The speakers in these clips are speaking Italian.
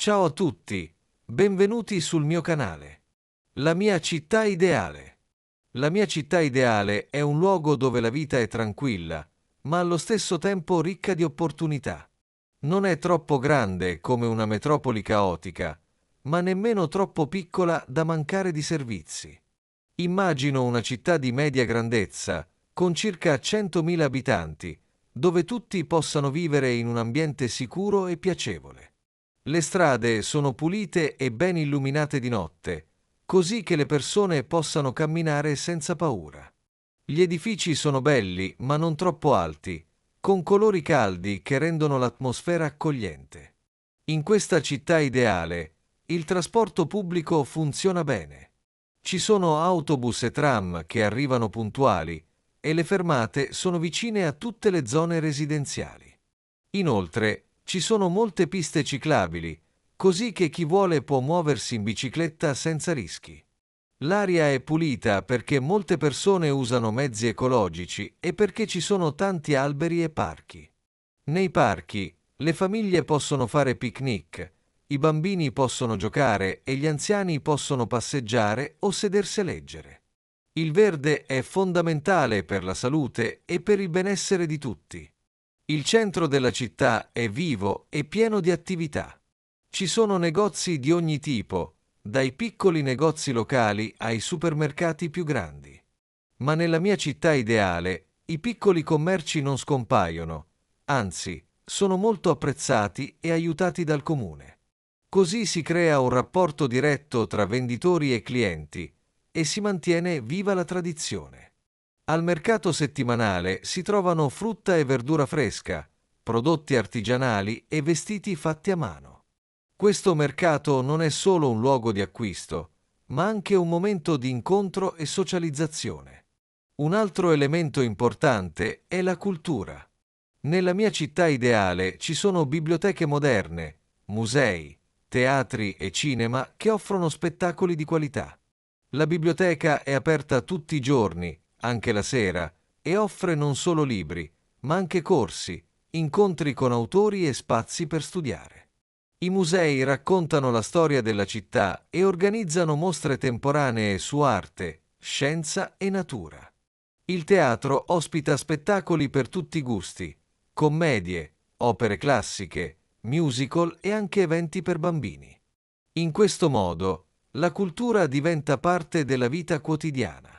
Ciao a tutti, benvenuti sul mio canale. La mia città ideale. La mia città ideale è un luogo dove la vita è tranquilla, ma allo stesso tempo ricca di opportunità. Non è troppo grande come una metropoli caotica, ma nemmeno troppo piccola da mancare di servizi. Immagino una città di media grandezza, con circa 100.000 abitanti, dove tutti possano vivere in un ambiente sicuro e piacevole. Le strade sono pulite e ben illuminate di notte, così che le persone possano camminare senza paura. Gli edifici sono belli, ma non troppo alti, con colori caldi che rendono l'atmosfera accogliente. In questa città ideale, il trasporto pubblico funziona bene. Ci sono autobus e tram che arrivano puntuali e le fermate sono vicine a tutte le zone residenziali. Inoltre, ci sono molte piste ciclabili, così che chi vuole può muoversi in bicicletta senza rischi. L'aria è pulita perché molte persone usano mezzi ecologici e perché ci sono tanti alberi e parchi. Nei parchi, le famiglie possono fare picnic, i bambini possono giocare e gli anziani possono passeggiare o sedersi a leggere. Il verde è fondamentale per la salute e per il benessere di tutti. Il centro della città è vivo e pieno di attività. Ci sono negozi di ogni tipo, dai piccoli negozi locali ai supermercati più grandi. Ma nella mia città ideale, i piccoli commerci non scompaiono, anzi, sono molto apprezzati e aiutati dal comune. Così si crea un rapporto diretto tra venditori e clienti e si mantiene viva la tradizione. Al mercato settimanale si trovano frutta e verdura fresca, prodotti artigianali e vestiti fatti a mano. Questo mercato non è solo un luogo di acquisto, ma anche un momento di incontro e socializzazione. Un altro elemento importante è la cultura. Nella mia città ideale ci sono biblioteche moderne, musei, teatri e cinema che offrono spettacoli di qualità. La biblioteca è aperta tutti i giorni, anche la sera, e offre non solo libri, ma anche corsi, incontri con autori e spazi per studiare. I musei raccontano la storia della città e organizzano mostre temporanee su arte, scienza e natura. Il teatro ospita spettacoli per tutti i gusti, commedie, opere classiche, musical e anche eventi per bambini. In questo modo, la cultura diventa parte della vita quotidiana.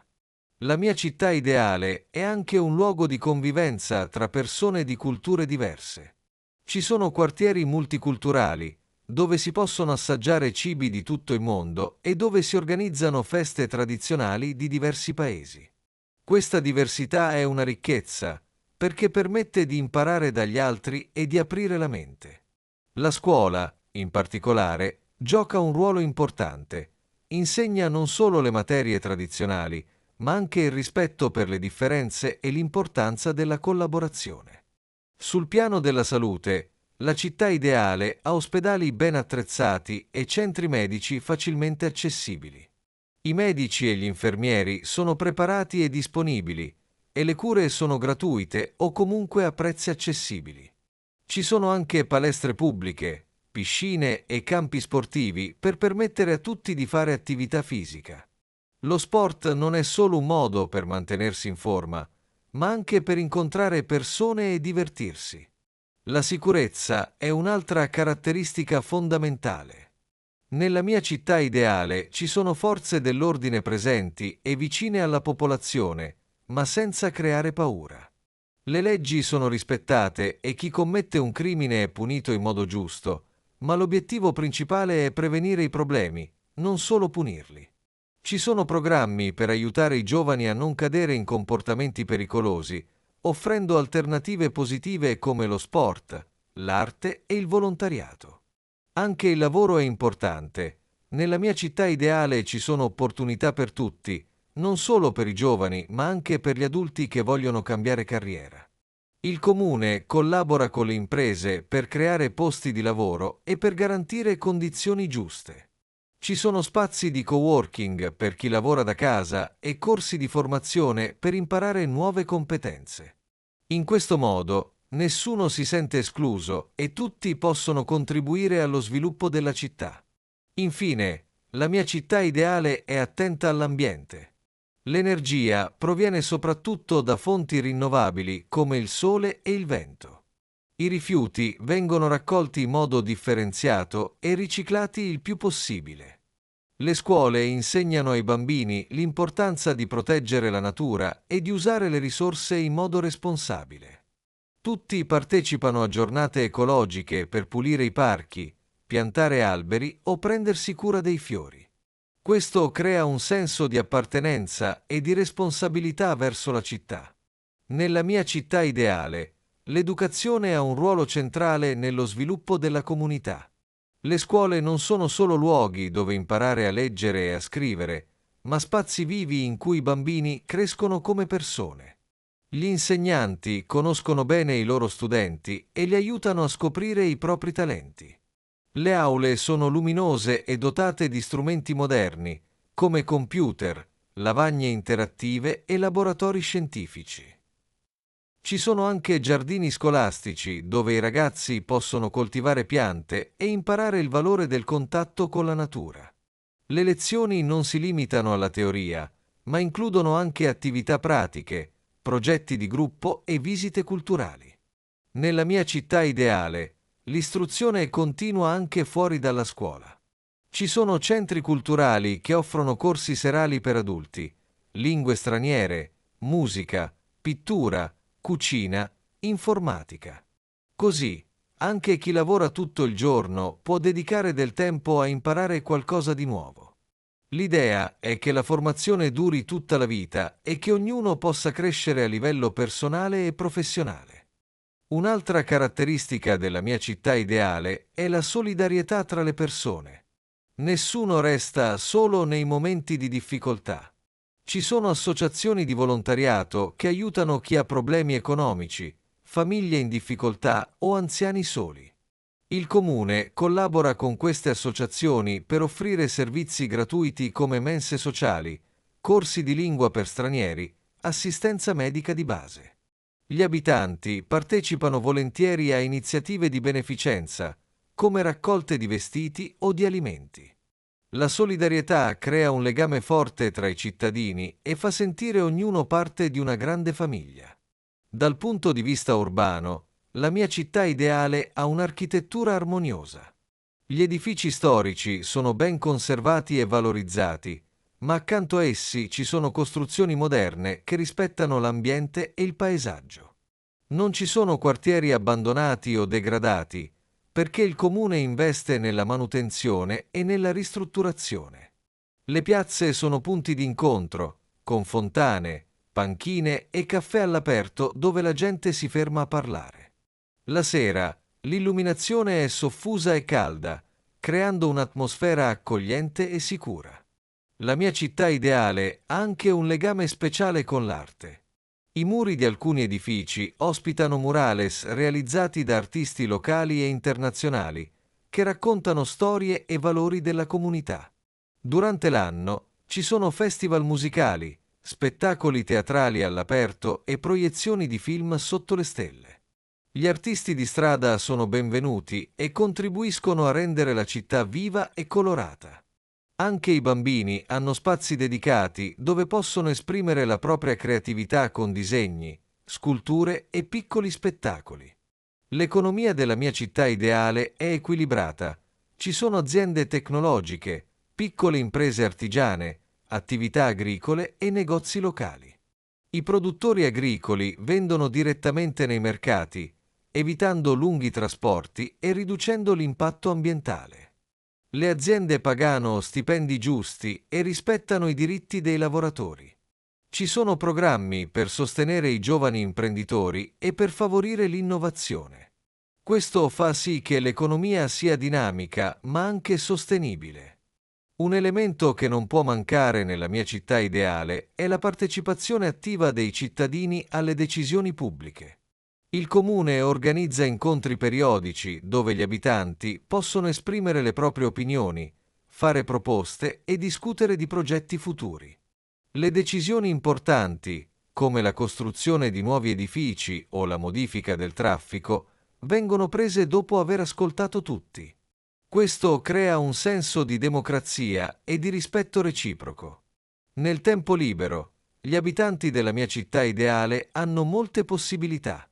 La mia città ideale è anche un luogo di convivenza tra persone di culture diverse. Ci sono quartieri multiculturali, dove si possono assaggiare cibi di tutto il mondo e dove si organizzano feste tradizionali di diversi paesi. Questa diversità è una ricchezza, perché permette di imparare dagli altri e di aprire la mente. La scuola, in particolare, gioca un ruolo importante. Insegna non solo le materie tradizionali, ma anche il rispetto per le differenze e l'importanza della collaborazione. Sul piano della salute, la città ideale ha ospedali ben attrezzati e centri medici facilmente accessibili. I medici e gli infermieri sono preparati e disponibili, e le cure sono gratuite o comunque a prezzi accessibili. Ci sono anche palestre pubbliche, piscine e campi sportivi per permettere a tutti di fare attività fisica. Lo sport non è solo un modo per mantenersi in forma, ma anche per incontrare persone e divertirsi. La sicurezza è un'altra caratteristica fondamentale. Nella mia città ideale ci sono forze dell'ordine presenti e vicine alla popolazione, ma senza creare paura. Le leggi sono rispettate e chi commette un crimine è punito in modo giusto, ma l'obiettivo principale è prevenire i problemi, non solo punirli. Ci sono programmi per aiutare i giovani a non cadere in comportamenti pericolosi, offrendo alternative positive come lo sport, l'arte e il volontariato. Anche il lavoro è importante. Nella mia città ideale ci sono opportunità per tutti, non solo per i giovani, ma anche per gli adulti che vogliono cambiare carriera. Il comune collabora con le imprese per creare posti di lavoro e per garantire condizioni giuste. Ci sono spazi di coworking per chi lavora da casa e corsi di formazione per imparare nuove competenze. In questo modo, Nessuno si sente escluso e tutti possono contribuire allo sviluppo della città. Infine, la mia città ideale è attenta all'ambiente. L'energia proviene soprattutto da fonti rinnovabili come il sole e il vento. I rifiuti vengono raccolti in modo differenziato e riciclati il più possibile. Le scuole insegnano ai bambini l'importanza di proteggere la natura e di usare le risorse in modo responsabile. Tutti partecipano a giornate ecologiche per pulire i parchi, piantare alberi o prendersi cura dei fiori. Questo crea un senso di appartenenza e di responsabilità verso la città. Nella mia città ideale, l'educazione ha un ruolo centrale nello sviluppo della comunità. Le scuole non sono solo luoghi dove imparare a leggere e a scrivere, ma spazi vivi in cui i bambini crescono come persone. Gli insegnanti conoscono bene i loro studenti e li aiutano a scoprire i propri talenti. Le aule sono luminose e dotate di strumenti moderni, come computer, lavagne interattive e laboratori scientifici. Ci sono anche giardini scolastici dove i ragazzi possono coltivare piante e imparare il valore del contatto con la natura. Le lezioni non si limitano alla teoria, ma includono anche attività pratiche, progetti di gruppo e visite culturali. Nella mia città ideale, l'istruzione continua anche fuori dalla scuola. Ci sono centri culturali che offrono corsi serali per adulti, lingue straniere, musica, pittura, cucina, informatica. Così, anche chi lavora tutto il giorno può dedicare del tempo a imparare qualcosa di nuovo. L'idea è che la formazione duri tutta la vita e che ognuno possa crescere a livello personale e professionale. Un'altra caratteristica della mia città ideale è la solidarietà tra le persone. Nessuno resta solo nei momenti di difficoltà. Ci sono associazioni di volontariato che aiutano chi ha problemi economici, famiglie in difficoltà o anziani soli. Il comune collabora con queste associazioni per offrire servizi gratuiti come mense sociali, corsi di lingua per stranieri, assistenza medica di base. Gli abitanti partecipano volentieri a iniziative di beneficenza, come raccolte di vestiti o di alimenti. La solidarietà crea un legame forte tra i cittadini e fa sentire ognuno parte di una grande famiglia. Dal punto di vista urbano, la mia città ideale ha un'architettura armoniosa. Gli edifici storici sono ben conservati e valorizzati, ma accanto a essi ci sono costruzioni moderne che rispettano l'ambiente e il paesaggio. Non ci sono quartieri abbandonati o degradati, perché il comune investe nella manutenzione e nella ristrutturazione. Le piazze sono punti di incontro, con fontane, panchine e caffè all'aperto dove la gente si ferma a parlare. La sera, l'illuminazione è soffusa e calda, creando un'atmosfera accogliente e sicura. La mia città ideale ha anche un legame speciale con l'arte. I muri di alcuni edifici ospitano murales realizzati da artisti locali e internazionali, che raccontano storie e valori della comunità. Durante l'anno ci sono festival musicali, spettacoli teatrali all'aperto e proiezioni di film sotto le stelle. Gli artisti di strada sono benvenuti e contribuiscono a rendere la città viva e colorata. Anche i bambini hanno spazi dedicati dove possono esprimere la propria creatività con disegni, sculture e piccoli spettacoli. L'economia della mia città ideale è equilibrata. Ci sono aziende tecnologiche, piccole imprese artigiane, attività agricole e negozi locali. I produttori agricoli vendono direttamente nei mercati, evitando lunghi trasporti e riducendo l'impatto ambientale. Le aziende pagano stipendi giusti e rispettano i diritti dei lavoratori. Ci sono programmi per sostenere i giovani imprenditori e per favorire l'innovazione. Questo fa sì che l'economia sia dinamica ma anche sostenibile. Un elemento che non può mancare nella mia città ideale è la partecipazione attiva dei cittadini alle decisioni pubbliche. Il comune organizza incontri periodici dove gli abitanti possono esprimere le proprie opinioni, fare proposte e discutere di progetti futuri. Le decisioni importanti, come la costruzione di nuovi edifici o la modifica del traffico, vengono prese dopo aver ascoltato tutti. Questo crea un senso di democrazia e di rispetto reciproco. Nel tempo libero, gli abitanti della mia città ideale hanno molte possibilità.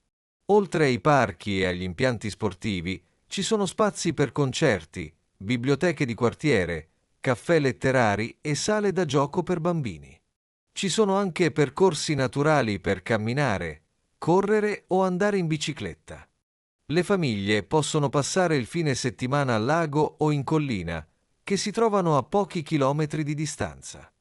Oltre ai parchi e agli impianti sportivi, ci sono spazi per concerti, biblioteche di quartiere, caffè letterari e sale da gioco per bambini. Ci sono anche percorsi naturali per camminare, correre o andare in bicicletta. Le famiglie possono passare il fine settimana al lago o in collina, che si trovano a pochi chilometri di distanza.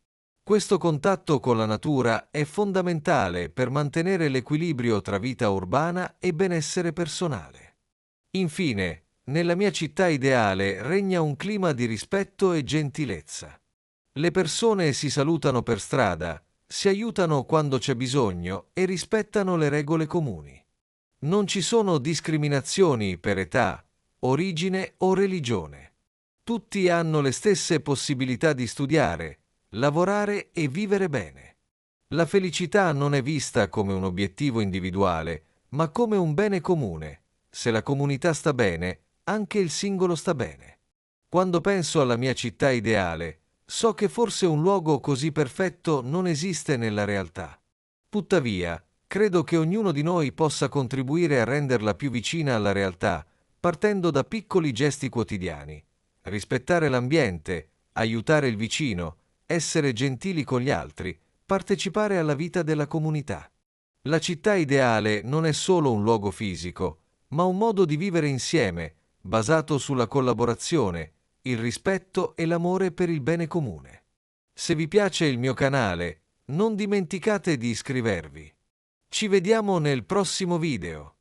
Questo contatto con la natura è fondamentale per mantenere l'equilibrio tra vita urbana e benessere personale. Infine, nella mia città ideale regna un clima di rispetto e gentilezza. Le persone si salutano per strada, si aiutano quando c'è bisogno e rispettano le regole comuni. Non ci sono discriminazioni per età, origine o religione. Tutti hanno le stesse possibilità di studiare, lavorare e vivere bene. La felicità non è vista come un obiettivo individuale, ma come un bene comune. Se la comunità sta bene, anche il singolo sta bene. Quando penso alla mia città ideale, so che forse un luogo così perfetto non esiste nella realtà. Tuttavia, credo che ognuno di noi possa contribuire a renderla più vicina alla realtà, partendo da piccoli gesti quotidiani. Rispettare l'ambiente, aiutare il vicino, essere gentili con gli altri, partecipare alla vita della comunità. La città ideale non è solo un luogo fisico, ma un modo di vivere insieme, basato sulla collaborazione, il rispetto e l'amore per il bene comune. Se vi piace il mio canale, non dimenticate di iscrivervi. Ci vediamo nel prossimo video.